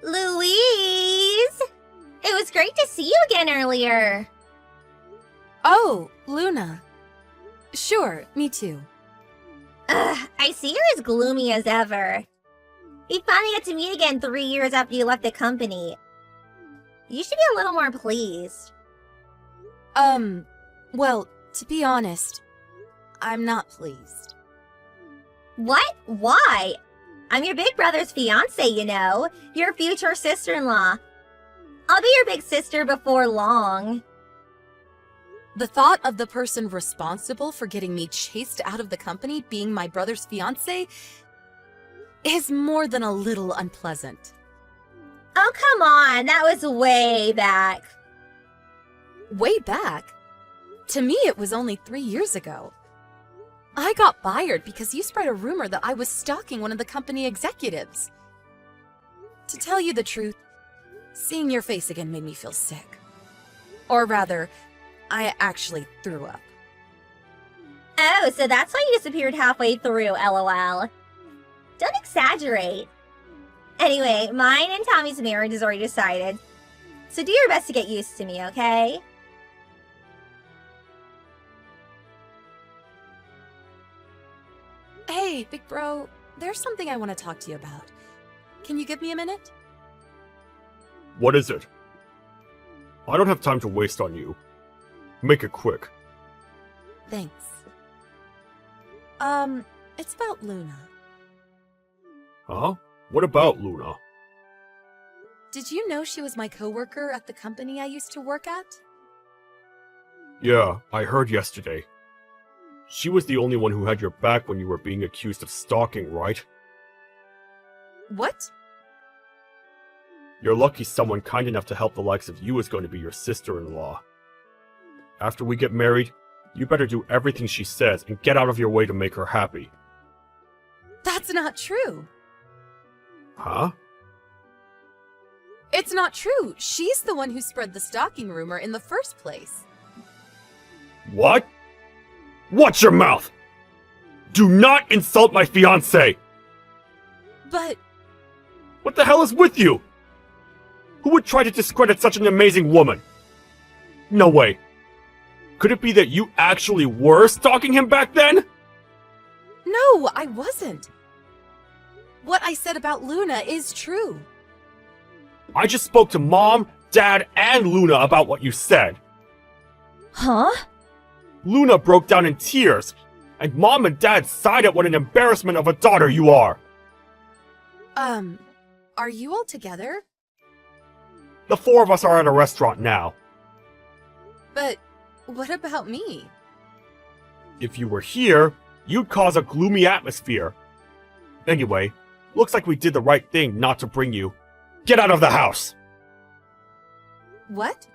Louise! It was great to see you again earlier. Oh, Luna. Sure, me too. I see you're as gloomy as ever. We finally got to meet again 3 years after you left the company. You should be a little more pleased. Well, to be honest, I'm not pleased. What? Why? I'm your big brother's fiancée, you know. Your future sister-in-law. I'll be your big sister before long. The thought of the person responsible for getting me chased out of the company being my brother's fiancé is more than a little unpleasant. Oh, come on. That was way back. Way back? To me, it was only 3 years ago. I got fired because you spread a rumor that I was stalking one of the company executives. To tell you the truth, seeing your face again made me feel sick. Or rather, I actually threw up. Oh, so that's why you disappeared halfway through, LOL. Don't exaggerate. Anyway, mine and Tommy's marriage is already decided. So do your best to get used to me, okay? Hey, big bro, there's something I want to talk to you about. Can you give me a minute? What is it? I don't have time to waste on you. Make it quick. Thanks. It's about Luna. Huh? What about Luna? Did you know she was my coworker at the company I used to work at? Yeah, I heard yesterday. She was the only one who had your back when you were being accused of stalking, right? What? You're lucky someone kind enough to help the likes of you is going to be your sister-in-law. After we get married, you better do everything she says and get out of your way to make her happy. That's not true. Huh? It's not true. She's the one who spread the stalking rumor in the first place. What? Watch your mouth! Do not insult my fiancé! But... What the hell is with you? Who would try to discredit such an amazing woman? No way. Could it be that you actually were stalking him back then? No, I wasn't. What I said about Luna is true. I just spoke to Mom, Dad, and Luna about what you said. Huh? Luna broke down in tears, and Mom and Dad sighed at what an embarrassment of a daughter you are. Are you all together? The four of us are at a restaurant now. But what about me? If you were here, you'd cause a gloomy atmosphere. Anyway, looks like we did the right thing not to bring you. Get out of the house! What?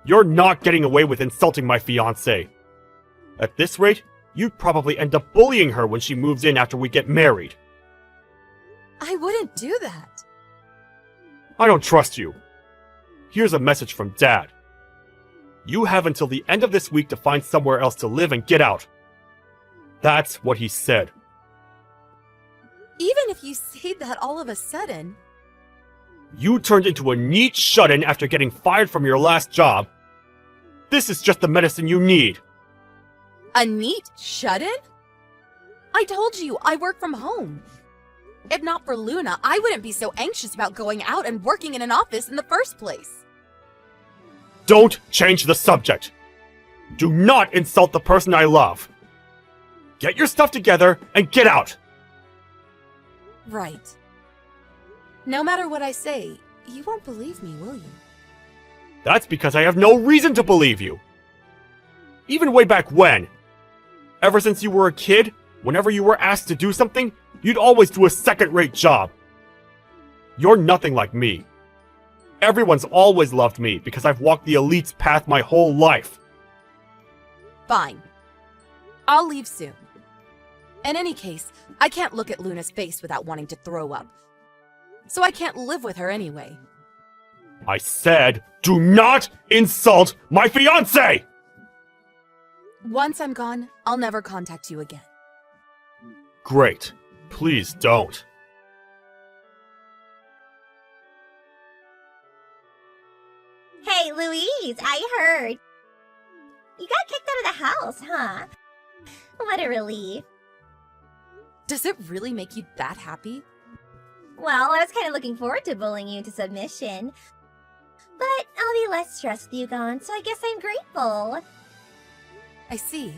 You're not getting away with insulting my fiancée. At this rate, you'd probably end up bullying her when she moves in after we get married. I wouldn't do that. I don't trust you. Here's a message from Dad. You have until the end of this week to find somewhere else to live and get out. That's what he said. Even if you say that all of a sudden... You turned into a neat shut-in after getting fired from your last job. This is just the medicine you need. A neat shut-in? I told you, I work from home. If not for Luna, I wouldn't be so anxious about going out and working in an office in the first place. Don't change the subject. Do not insult the person I love. Get your stuff together and get out. Right. No matter what I say, you won't believe me, will you? That's because I have no reason to believe you. Even way back when. Ever since you were a kid, whenever you were asked to do something, you'd always do a second-rate job. You're nothing like me. Everyone's always loved me because I've walked the elite's path my whole life. Fine. I'll leave soon. In any case, I can't look at Luna's face without wanting to throw up. So I can't live with her anyway. I said, do not insult my fiancé! Once I'm gone, I'll never contact you again. Great. Please don't. Hey, Louise, I heard. You got kicked out of the house, huh? What a relief. Does it really make you that happy? Well, I was kind of looking forward to bullying you into submission. But I'll be less stressed with you gone, so I guess I'm grateful. I see.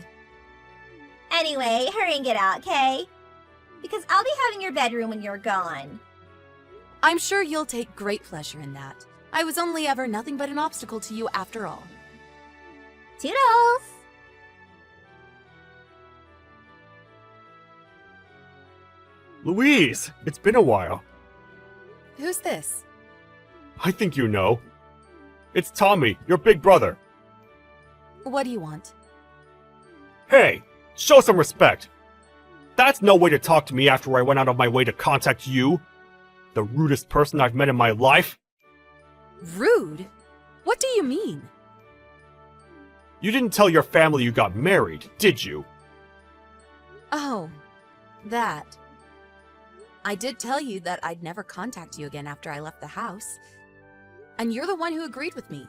Anyway, hurry and get out, okay? Because I'll be having your bedroom when you're gone. I'm sure you'll take great pleasure in that. I was only ever nothing but an obstacle to you after all. Toodles! Louise, it's been a while. Who's this? I think you know. It's Tommy, your big brother. What do you want? Hey, show some respect. That's no way to talk to me after I went out of my way to contact you. The rudest person I've met in my life. Rude? What do you mean? You didn't tell your family you got married, did you? Oh, that. I did tell you that I'd never contact you again after I left the house. And you're the one who agreed with me.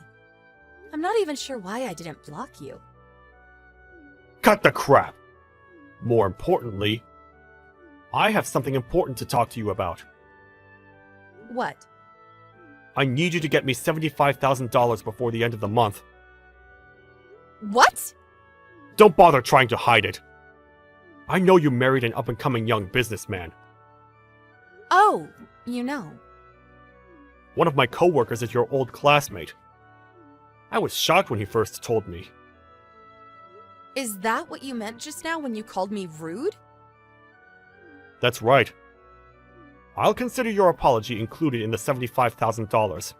I'm not even sure why I didn't block you. Cut the crap. More importantly, I have something important to talk to you about. What? I need you to get me $75,000 before the end of the month. What? Don't bother trying to hide it. I know you married an up-and-coming young businessman. Oh, you know. One of my coworkers is your old classmate. I was shocked when he first told me. Is that what you meant just now when you called me rude? That's right. I'll consider your apology included in the $75,000.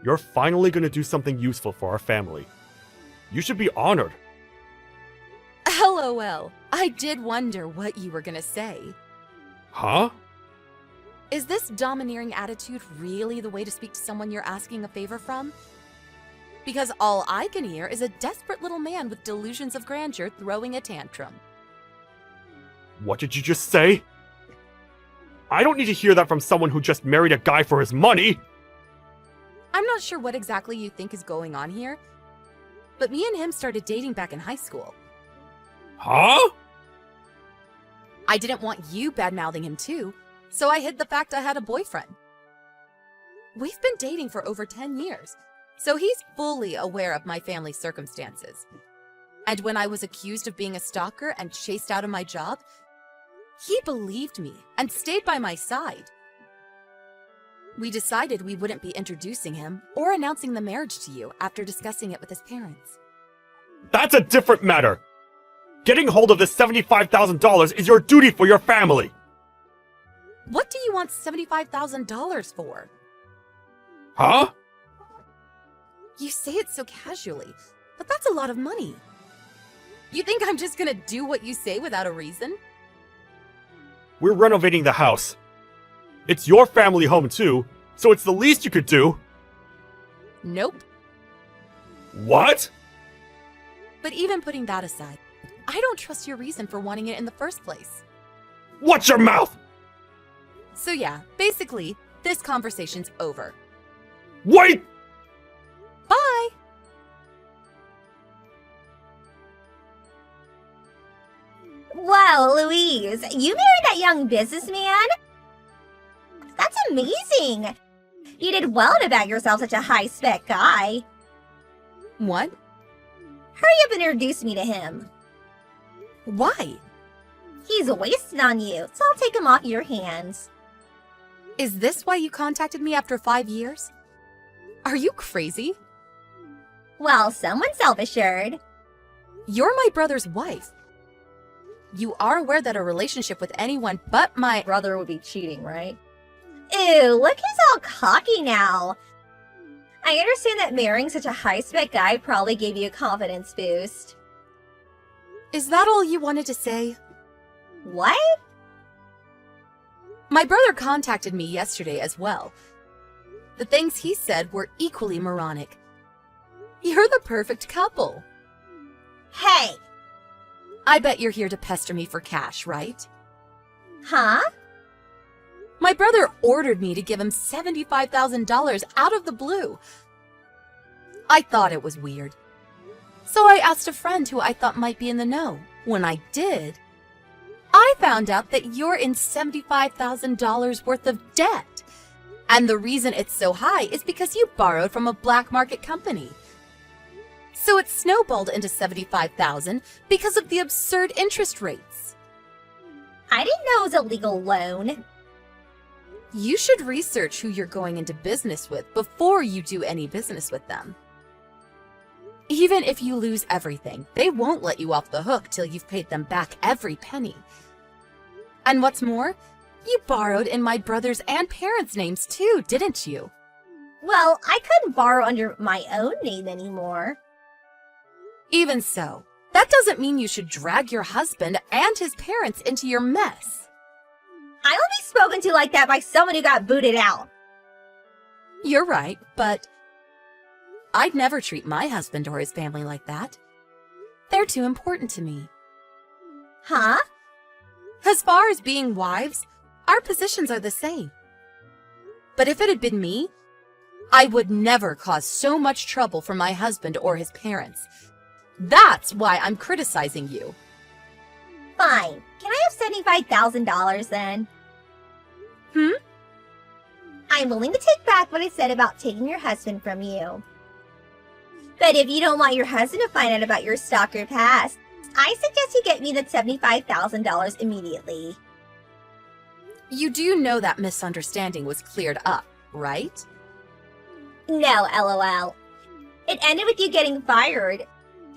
You're finally going to do something useful for our family. You should be honored. LOL. I did wonder what you were gonna say. Huh? Is this domineering attitude really the way to speak to someone you're asking a favor from? Because all I can hear is a desperate little man with delusions of grandeur throwing a tantrum. What did you just say? I don't need to hear that from someone who just married a guy for his money! I'm not sure what exactly you think is going on here, but me and him started dating back in high school. Huh? I didn't want you bad-mouthing him too, so I hid the fact I had a boyfriend. We've been dating for over 10 years, so he's fully aware of my family's circumstances. And when I was accused of being a stalker and chased out of my job, he believed me and stayed by my side. We decided we wouldn't be introducing him or announcing the marriage to you after discussing it with his parents. That's a different matter! Getting hold of this $75,000 is your duty for your family! What do you want $75,000 for? Huh? You say it so casually, but that's a lot of money. You think I'm just gonna do what you say without a reason? We're renovating the house. It's your family home too, so it's the least you could do. Nope. What? But even putting that aside, I don't trust your reason for wanting it in the first place. Watch your mouth! So yeah, basically, this conversation's over. Wait! Bye! Wow, Louise, you married that young businessman? That's amazing! You did well to bag yourself such a high-spec guy. What? Hurry up and introduce me to him. Why? He's wasted on you, so I'll take him off your hands. Is this why you contacted me after 5 years? Are you crazy? Well, someone's self-assured. You're my brother's wife. You are aware that a relationship with anyone but my brother would be cheating, right? Ew, look who's all cocky now. I understand that marrying such a high-spec guy probably gave you a confidence boost. Is that all you wanted to say? What? My brother contacted me yesterday as well. The things he said were equally moronic. You're the perfect couple. Hey! I bet you're here to pester me for cash, right? Huh? My brother ordered me to give him $75,000 out of the blue. I thought it was weird. So I asked a friend who I thought might be in the know. When I did, I found out that you're in $75,000 worth of debt. And the reason it's so high is because you borrowed from a black market company. So it snowballed into $75,000 because of the absurd interest rates. I didn't know it was a legal loan. You should research who you're going into business with before you do any business with them. Even if you lose everything, they won't let you off the hook till you've paid them back every penny. And what's more, you borrowed in my brother's and parents' names too, didn't you? Well, I couldn't borrow under my own name anymore. Even so, that doesn't mean you should drag your husband and his parents into your mess. I will be spoken to like that by someone who got booted out. You're right, but I'd never treat my husband or his family like that. They're too important to me. Huh? As far as being wives, our positions are the same. But if it had been me, I would never cause so much trouble for my husband or his parents. That's why I'm criticizing you. Fine. Can I have $75,000 then? I'm willing to take back what I said about taking your husband from you. But if you don't want your husband to find out about your stalker past, I suggest you get me that $75,000 immediately. You do know that misunderstanding was cleared up, right? No, LOL. It ended with you getting fired.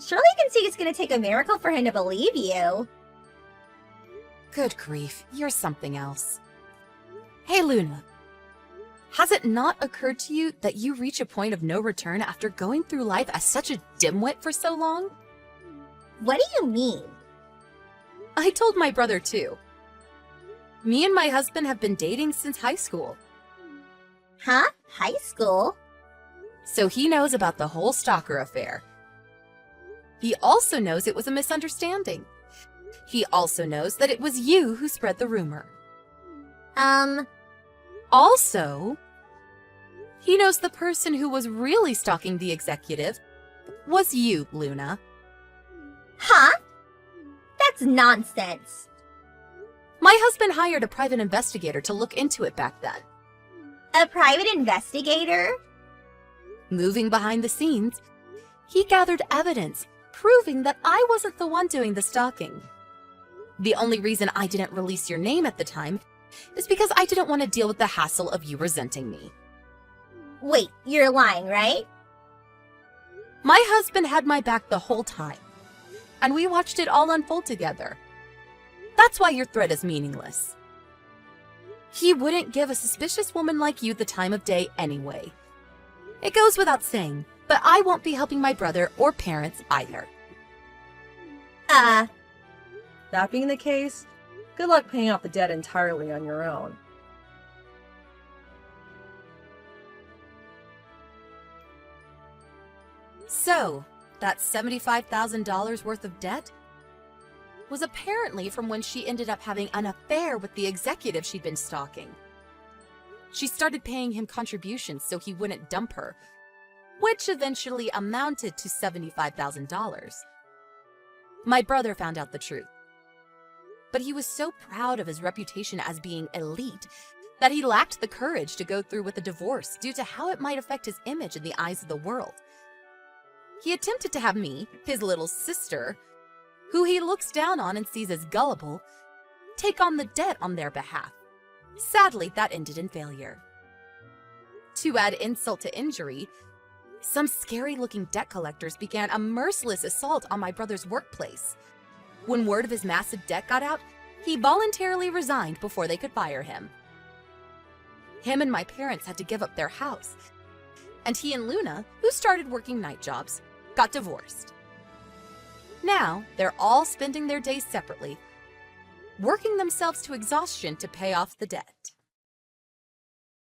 Surely you can see it's going to take a miracle for him to believe you. Good grief, you're something else. Hey, Luna. Has it not occurred to you that you reach a point of no return after going through life as such a dimwit for so long? What do you mean? I told my brother too. Me and my husband have been dating since high school. Huh? High school? So he knows about the whole stalker affair. He also knows it was a misunderstanding. He also knows that it was you who spread the rumor. Also, he knows the person who was really stalking the executive was you, Luna. Huh? That's nonsense. My husband hired a private investigator to look into it back then. A private investigator? Moving behind the scenes, he gathered evidence proving that I wasn't the one doing the stalking. The only reason I didn't release your name at the time is because I didn't want to deal with the hassle of you resenting me. Wait, you're lying, right? My husband had my back the whole time, and we watched it all unfold together. That's why your threat is meaningless. He wouldn't give a suspicious woman like you the time of day anyway. It goes without saying, but I won't be helping my brother or parents either. That being the case, good luck paying off the debt entirely on your own. So, that $75,000 worth of debt was apparently from when she ended up having an affair with the executive she'd been stalking. She started paying him contributions so he wouldn't dump her, which eventually amounted to $75,000. My brother found out the truth. But he was so proud of his reputation as being elite that he lacked the courage to go through with a divorce due to how it might affect his image in the eyes of the world. He attempted to have me, his little sister, who he looks down on and sees as gullible, take on the debt on their behalf. Sadly, that ended in failure. To add insult to injury, some scary-looking debt collectors began a merciless assault on my brother's workplace. When word of his massive debt got out, he voluntarily resigned before they could fire him. Him and my parents had to give up their house, and he and Luna, who started working night jobs, got divorced. Now, they're all spending their days separately, working themselves to exhaustion to pay off the debt.